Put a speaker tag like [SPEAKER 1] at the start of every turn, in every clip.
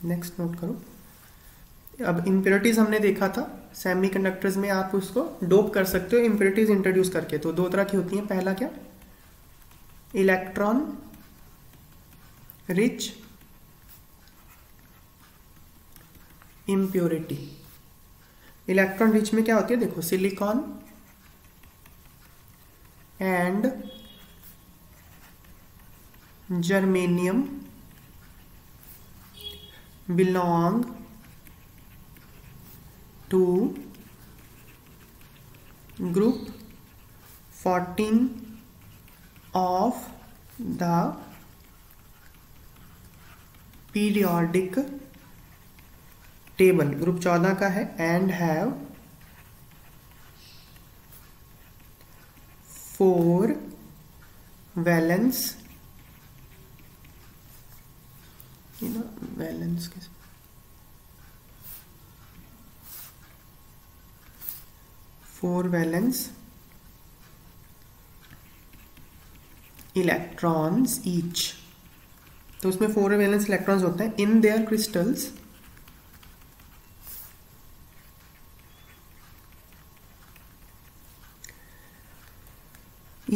[SPEAKER 1] Next note करो। अब impurities हमने देखा था सेमीकंडक्टर्स में, आप उसको डोप कर सकते हो इम्प्योरिटीज इंट्रोड्यूस करके। तो दो तरह की होती हैं। पहला क्या, electron rich impurity. Electron rich में क्या होती है, देखो silicon and germanium belong to group 14 of the periodic table. Group 14 का है एंड हैव 4 वैलेंस, वैलेंस के 4 वैलेंस इलेक्ट्रॉन्स ईच। तो उसमें 4 वैलेंस इलेक्ट्रॉन्स होते हैं in their crystals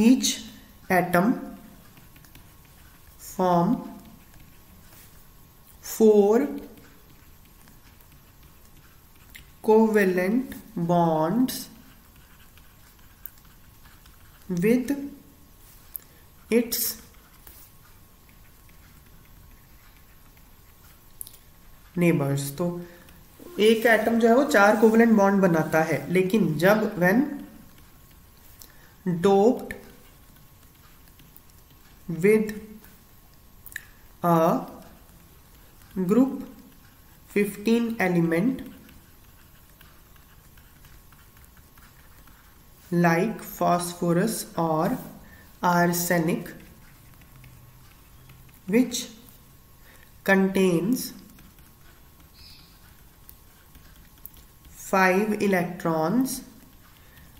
[SPEAKER 1] each atom form 4 covalent bonds with its neighbors। तो एक atom जो है वो 4 कोवेलेंट बॉन्ड बनाता है, लेकिन जब when doped with a group 15 element like phosphorus or arsenic which contains 5 electrons।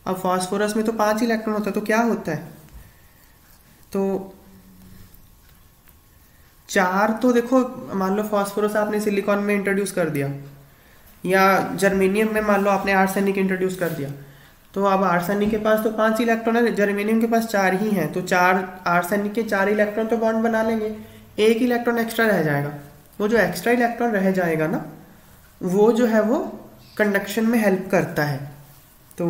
[SPEAKER 1] अब फास्फोरस में तो 5 इलेक्ट्रॉन होता है, तो क्या होता है, तो 4 तो देखो, मान लो फास्फोरस आपने सिलिकॉन में इंट्रोड्यूस कर दिया, या जर्मेनियम में मान लो आपने आर्सेनिक इंट्रोड्यूस कर दिया, तो अब आर्सेनिक के पास तो 5 इलेक्ट्रॉन है, जर्मेनियम के पास 4 ही हैं, तो 4 आर्सेनिक के 4 इलेक्ट्रॉन तो बॉन्ड बना लेंगे, एक इलेक्ट्रॉन एक्स्ट्रा रह जाएगा। वो जो एक्स्ट्रा इलेक्ट्रॉन रह जाएगा ना, वो जो है वो कंडक्शन में हेल्प करता है। तो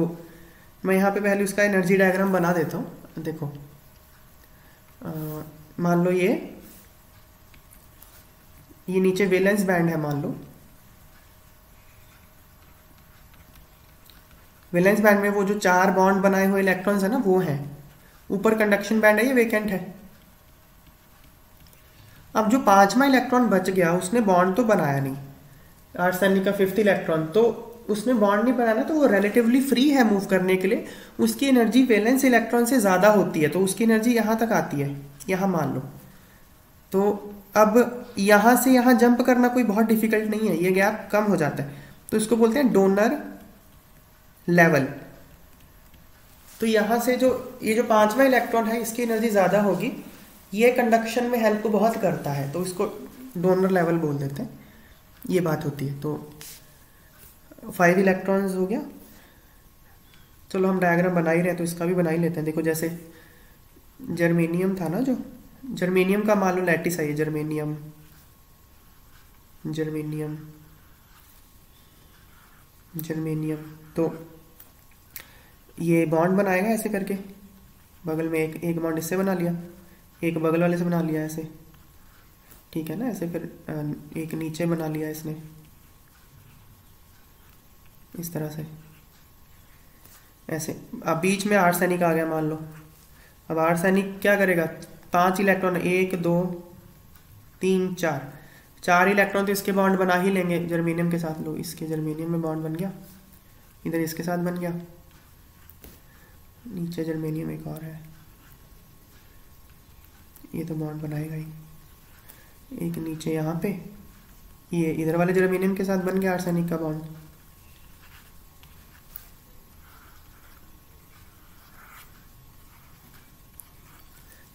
[SPEAKER 1] मैं यहाँ पे पहले उसका एनर्जी डायग्राम बना देता हूँ। देखो मान लो ये नीचे वैलेंस बैंड है, मान लो वैलेंस बैंड में वो जो 4 बॉन्ड बनाए हुए इलेक्ट्रॉन्स है ना, वो है। ऊपर कंडक्शन बैंड है, ये वेकेंट है। अब जो 5वां इलेक्ट्रॉन बच गया, उसने बॉन्ड तो बनाया नहीं, आर्सेनिक का 5th इलेक्ट्रॉन, तो उसने बॉन्ड नहीं बनाना, तो वो रिलेटिवली फ्री है मूव करने के लिए। उसकी एनर्जी वैलेंस इलेक्ट्रॉन से ज़्यादा होती है, तो उसकी एनर्जी यहाँ तक आती है, यहाँ मान लो। तो अब यहाँ से यहाँ जंप करना कोई बहुत डिफिकल्ट नहीं है, ये गैप कम हो जाता है, तो इसको बोलते हैं डोनर लेवल। तो यहाँ से जो ये जो 5वां इलेक्ट्रॉन है, इसकी एनर्जी ज़्यादा होगी, ये कंडक्शन में हेल्प बहुत करता है, तो इसको डोनर लेवल बोल देते हैं, ये बात होती है। तो 5 इलेक्ट्रॉन्स हो गया। चलो हम डायग्राम बना ही रहे हैं, तो इसका भी बना ही लेते हैं। देखो जैसे जर्मेनियम था ना, जो जर्मेनियम का मान लो लैटिस है, ये जर्मेनियम जर्मेनियम जर्मेनियम, तो ये बॉन्ड बनाएगा ऐसे करके, बगल में एक बॉन्ड इससे बना लिया, एक बगल वाले से बना लिया ऐसे, ठीक है ना, ऐसे। फिर एक नीचे बना लिया इसने इस तरह से, ऐसे। अब बीच में आर्सेनिक आ गया मान लो। अब आर्सेनिक क्या करेगा, 5 इलेक्ट्रॉन, 1 2 3 4 इलेक्ट्रॉन तो इसके बॉन्ड बना ही लेंगे जर्मेनियम के साथ। लो इसके जर्मेनियम में बॉन्ड बन गया, इधर इसके साथ बन गया, नीचे जर्मेनियम एक और है, ये तो बॉन्ड बनाएगा ही। एक नीचे यहाँ पे, ये इधर वाले जर्मेनियम के साथ बन गया आर्सेनिक का बॉन्ड।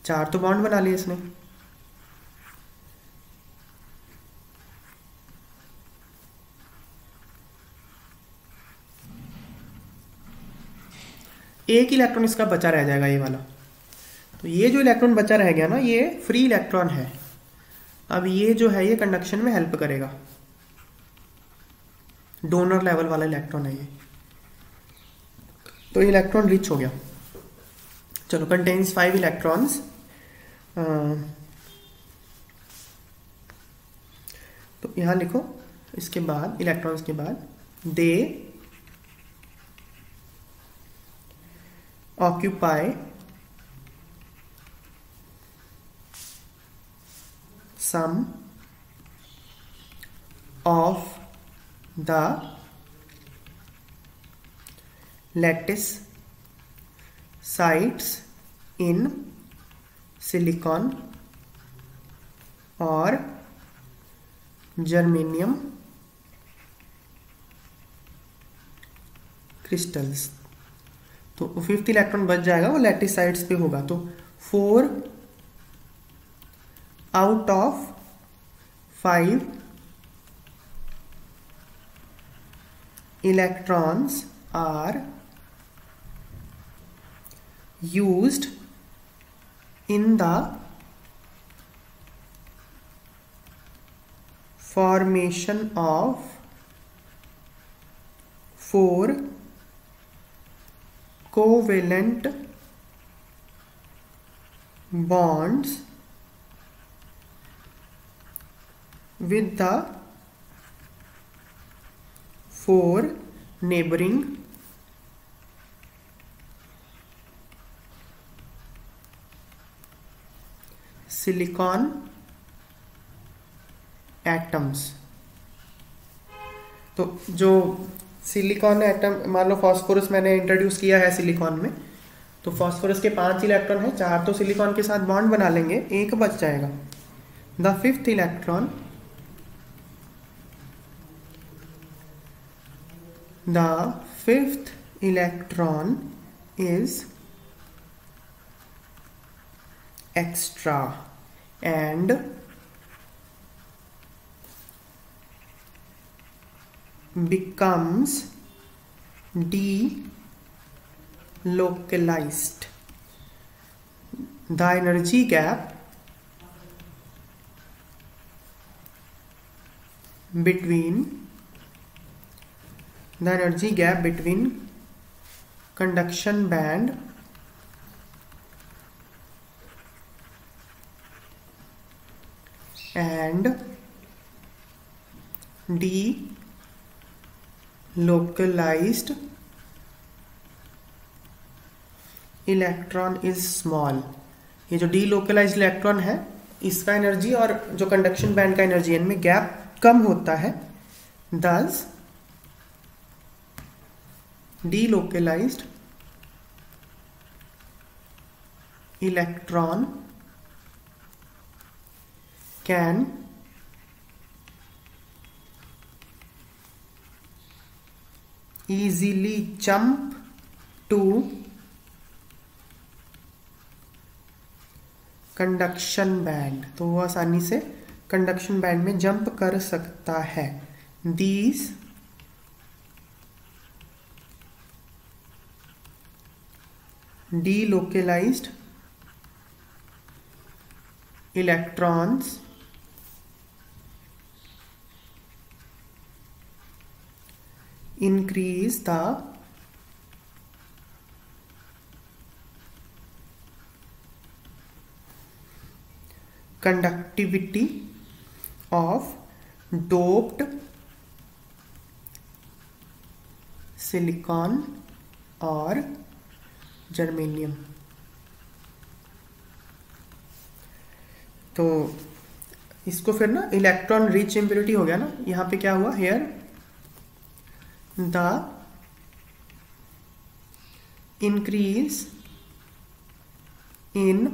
[SPEAKER 1] चार तो बॉन्ड बना लिए इसने। एक इलेक्ट्रॉन इसका बचा रह जाएगा, ये वाला। तो ये जो इलेक्ट्रॉन बचा रह गया ना, ये फ्री इलेक्ट्रॉन है। अब ये जो है ये कंडक्शन में हेल्प करेगा, डोनर लेवल वाला इलेक्ट्रॉन है ये। तो इलेक्ट्रॉन रिच हो गया। चलो, कंटेन्स 5 इलेक्ट्रॉन्स। तो यहां लिखो, इसके बाद इलेक्ट्रॉन्स के बाद they occupy some of the lattice sites in silicon और जर्मेनियम क्रिस्टल्स। तो 5th इलेक्ट्रॉन बच जाएगा, वो लैटिस साइट्स पे होगा। तो 4 out of 5 electrons are used in the formation of 4 covalent bonds with the 4 neighboring silicon atoms. तो जो सिलिकॉन एटम, मान लो फास्फोरस मैंने इंट्रोड्यूस किया है सिलिकॉन में, तो फास्फोरस के 5 इलेक्ट्रॉन है, 4 तो सिलिकॉन के साथ बॉन्ड बना लेंगे, एक बच जाएगा। The 5th electron, the 5th electron is extra and becomes delocalized. The energy gap between conduction band and delocalized electron is small. ये जो delocalized इलेक्ट्रॉन है, इसका एनर्जी और जो कंडक्शन बैंड का एनर्जी, इनमें गैप कम होता है। thus delocalized electron can easily jump to conduction band. तो वो आसानी से कंडक्शन बैंड में जंप कर सकता है। these delocalized electrons increase the conductivity of doped silicon और जर्मेनियम। तो इसको फिर ना इलेक्ट्रॉन रिच इम्प्योरिटी हो गया ना, यहाँ पे क्या हुआ, here the increase in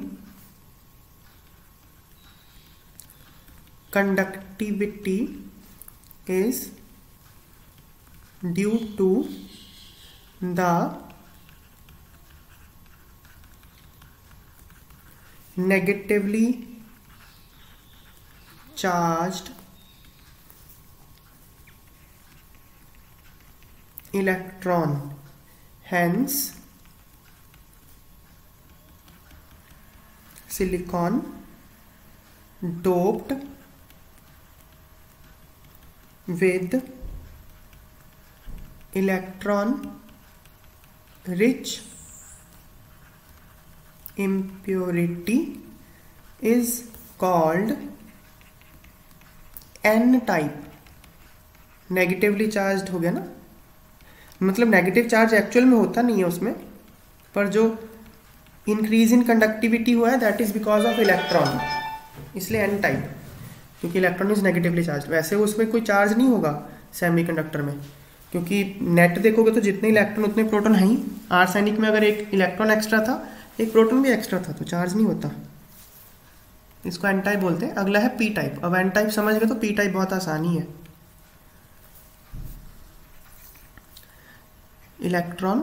[SPEAKER 1] conductivity is due to the negatively charged electron, hence silicon doped with electron rich impurity is called n type. Negatively charge हो गया ना, मतलब नेगेटिव चार्ज एक्चुअल में होता नहीं है उसमें, पर जो इंक्रीज इन कंडक्टिविटी हुआ है that is because of electron, इसलिए एन टाइप, क्योंकि इलेक्ट्रॉन इज नेगेटिवली चार्ज। वैसे उसमें कोई चार्ज नहीं होगा सेमीकंडक्टर में, क्योंकि नेट देखोगे तो जितने इलेक्ट्रॉन उतने प्रोटॉन है ही। आर्सेनिक में अगर एक इलेक्ट्रॉन एक्स्ट्रा था, एक प्रोटॉन भी एक्स्ट्रा था, तो चार्ज नहीं होता। इसको एन टाइप बोलते हैं। अगला है पी टाइप। अब एन टाइप समझ गए तो पी टाइप बहुत आसानी है। Electron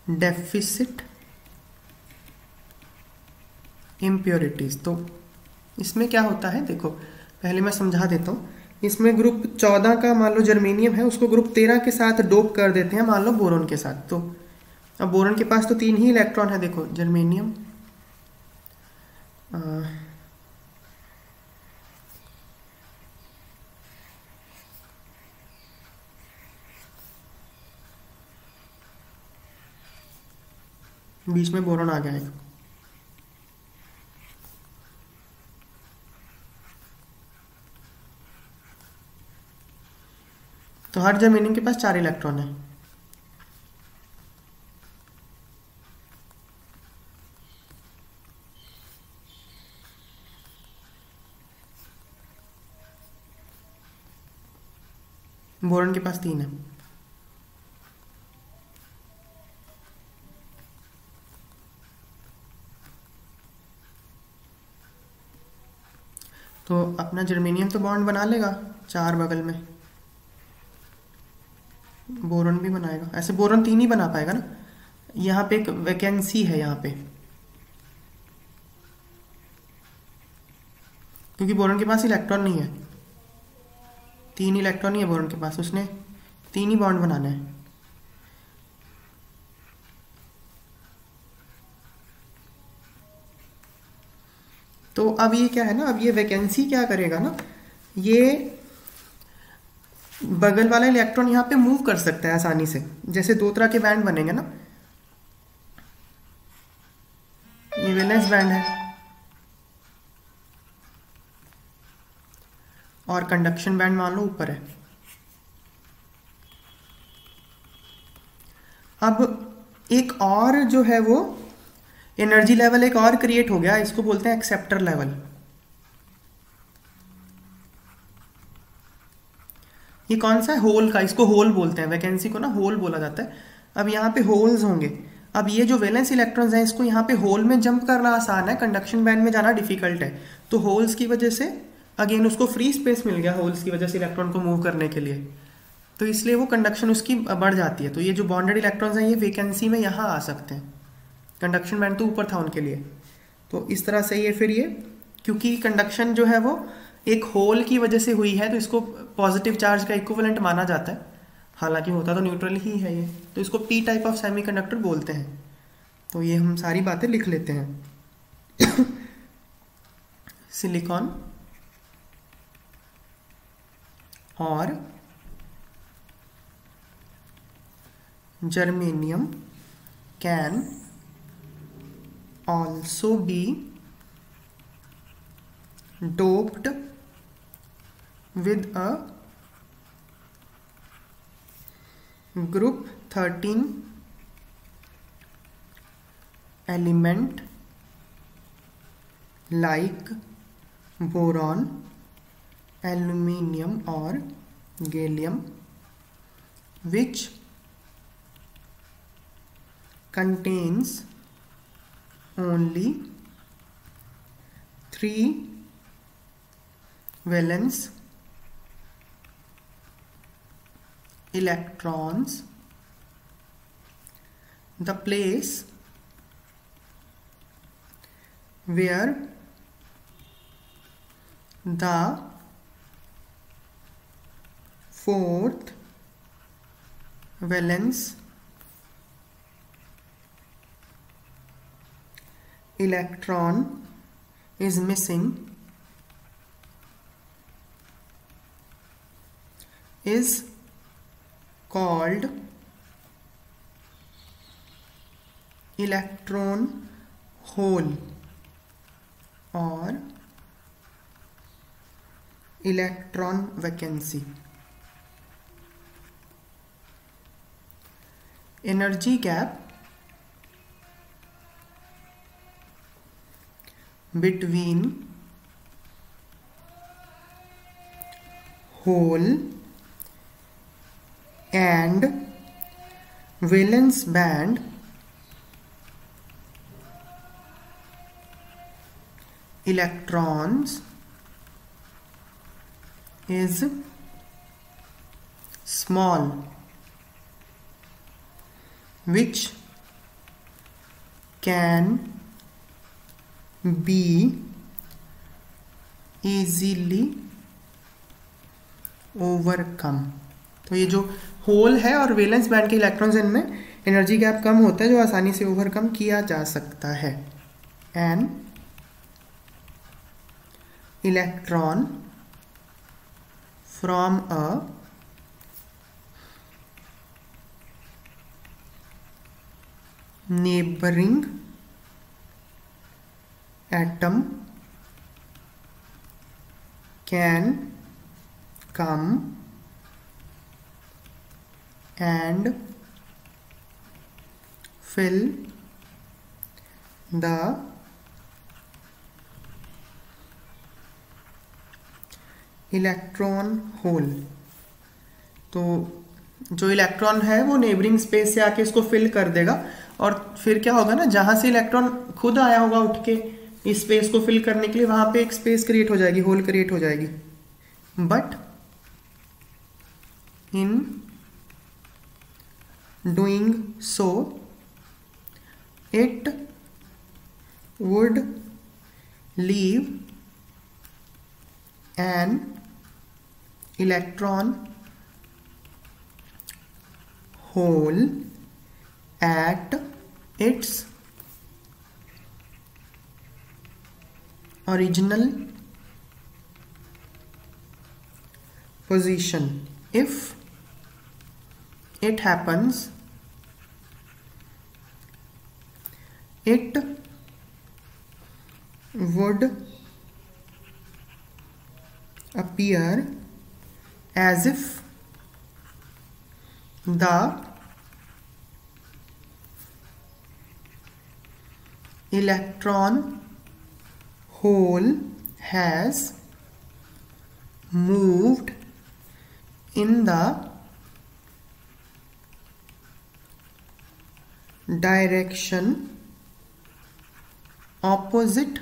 [SPEAKER 1] deficit impurities. तो इसमें क्या होता है देखो, पहले मैं समझा देता हूँ। इसमें ग्रुप 14 का मान लो जर्मेनियम है, उसको ग्रुप 13 के साथ डोप कर देते हैं, मान लो बोरोन के साथ। तो अब बोरोन के पास तो 3 ही इलेक्ट्रॉन है, देखो जर्मेनियम, बीच में बोरोन आ गया है। तो हर जर्मेनियम के पास 4 इलेक्ट्रॉन है। बोरॉन के पास 3 है। तो अपना जर्मेनियम तो बॉन्ड बना लेगा 4 बगल में, बोरॉन भी बनाएगा। ऐसे बोरॉन 3 ही बना पाएगा ना, यहाँ पे एक वैकेंसी है यहाँ पे, क्योंकि बोरॉन के पास इलेक्ट्रॉन नहीं है, 3 इलेक्ट्रॉन ही है बोरॉन के पास, उसने 3 ही बॉन्ड बनाना है। तो अब ये क्या है ना, अब ये वैकेंसी क्या करेगा ना, ये बगल वाला इलेक्ट्रॉन यहाँ पे मूव कर सकता है आसानी से। जैसे 2 तरह के बैंड बनेंगे ना, ये वैलेंस बैंड है और कंडक्शन बैंड मान लो ऊपर है। अब एक और जो है वो एनर्जी लेवल एक और क्रिएट हो गया, इसको बोलते हैं एक्सेप्टर लेवल। ये कौन सा है, होल का, इसको होल बोलते हैं, वैकेंसी को ना होल बोला जाता है। अब यहाँ पे होल्स होंगे। अब ये जो वैलेंस इलेक्ट्रॉन्स हैं, इसको यहाँ पे होल में जंप करना आसान है, कंडक्शन बैंड में जाना डिफिकल्ट है। तो होल्स की वजह से अगेन उसको फ्री स्पेस मिल गया, होल्स की वजह से इलेक्ट्रॉन को मूव करने के लिए, तो इसलिए वो कंडक्शन उसकी बढ़ जाती है। तो ये जो बॉन्डेड इलेक्ट्रॉन्स हैं ये वैकेंसी में यहाँ आ सकते हैं, कंडक्शन बैंड तो ऊपर था उनके लिए। तो इस तरह से ये फिर ये, क्योंकि कंडक्शन जो है वो एक होल की वजह से हुई है, तो इसको पॉजिटिव चार्ज का इक्विवेलेंट माना जाता है, हालांकि होता तो न्यूट्रल ही है ये। तो इसको पी टाइप ऑफ सेमीकंडक्टर बोलते हैं। तो ये हम सारी बातें लिख लेते हैं। सिलिकॉन और germanium can also be doped with a group 13 element like boron, aluminium or gallium, which contains only 3 valence electrons. The place where the 4th valence electron is missing is called electron hole or electron vacancy. Energy gap between hole and valence band electrons is small, which can be easily overcome. तो ये जो whole है और valence band के electrons, इनमें energy gap कम होता है जो आसानी से ओवरकम किया जा सकता है. An electron from a neighboring atom can come and fill the electron hole. तो जो इलेक्ट्रॉन है वो नेबरिंग स्पेस से आके इसको फिल कर देगा और फिर क्या होगा ना, जहां से इलेक्ट्रॉन खुद आया होगा उठ के इस स्पेस को फिल करने के लिए, वहां पे एक स्पेस क्रिएट हो जाएगी, होल क्रिएट हो जाएगी. But in doing so it would leave an electron hole at its original position. If it happens, it would appear as if the electron hole has moved in the direction opposite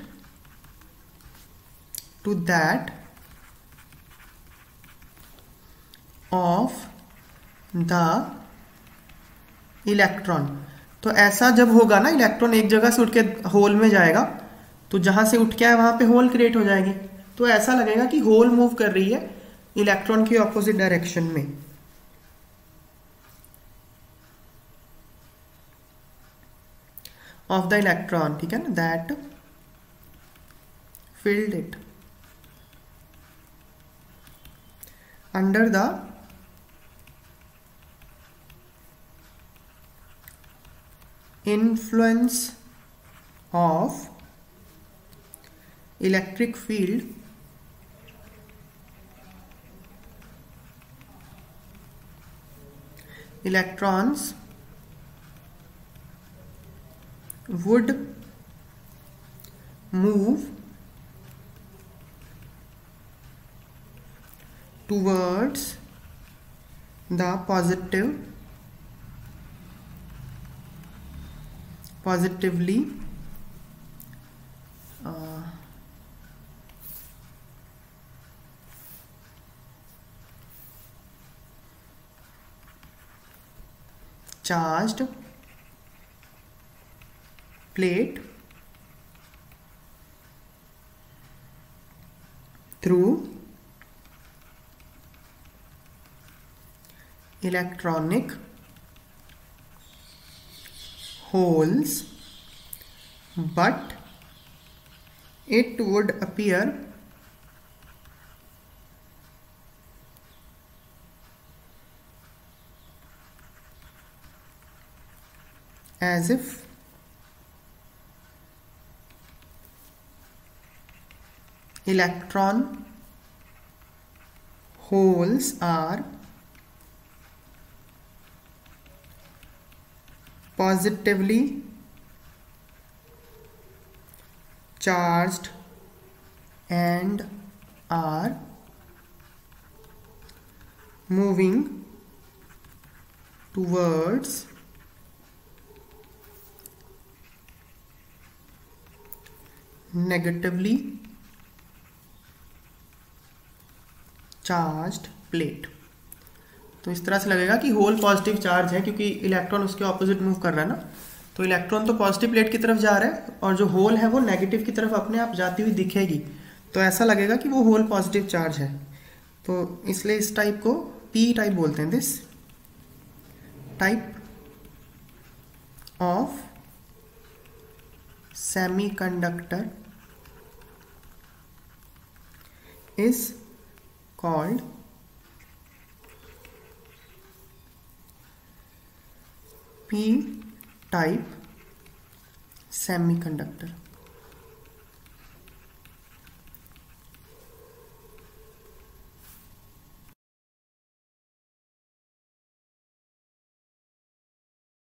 [SPEAKER 1] to that of the electron. तो ऐसा जब होगा ना, electron एक जगह से उठ के होल में जाएगा तो जहां से उठ के आए वहां पे होल क्रिएट हो जाएगी. तो ऐसा लगेगा कि होल मूव कर रही है इलेक्ट्रॉन की ऑपोजिट डायरेक्शन में. ऑफ द इलेक्ट्रॉन, ठीक है ना, that filled it under the influence of electric field electrons would move towards the positively charged plate through electronic holes, but it would appear as if electron holes are positively charged and are moving towards negatively charged plate. तो इस तरह से लगेगा कि whole positive charge है, क्योंकि electron उसके opposite move कर रहा है ना। तो इलेक्ट्रॉन तो पॉजिटिव प्लेट की तरफ जा रहा है और जो होल है वो नेगेटिव की तरफ अपने आप जाती हुई दिखेगी, तो ऐसा लगेगा कि वो होल पॉजिटिव चार्ज है। तो इसलिए इस टाइप को पी टाइप बोलते हैं। This type of semiconductor is called p-type semiconductor।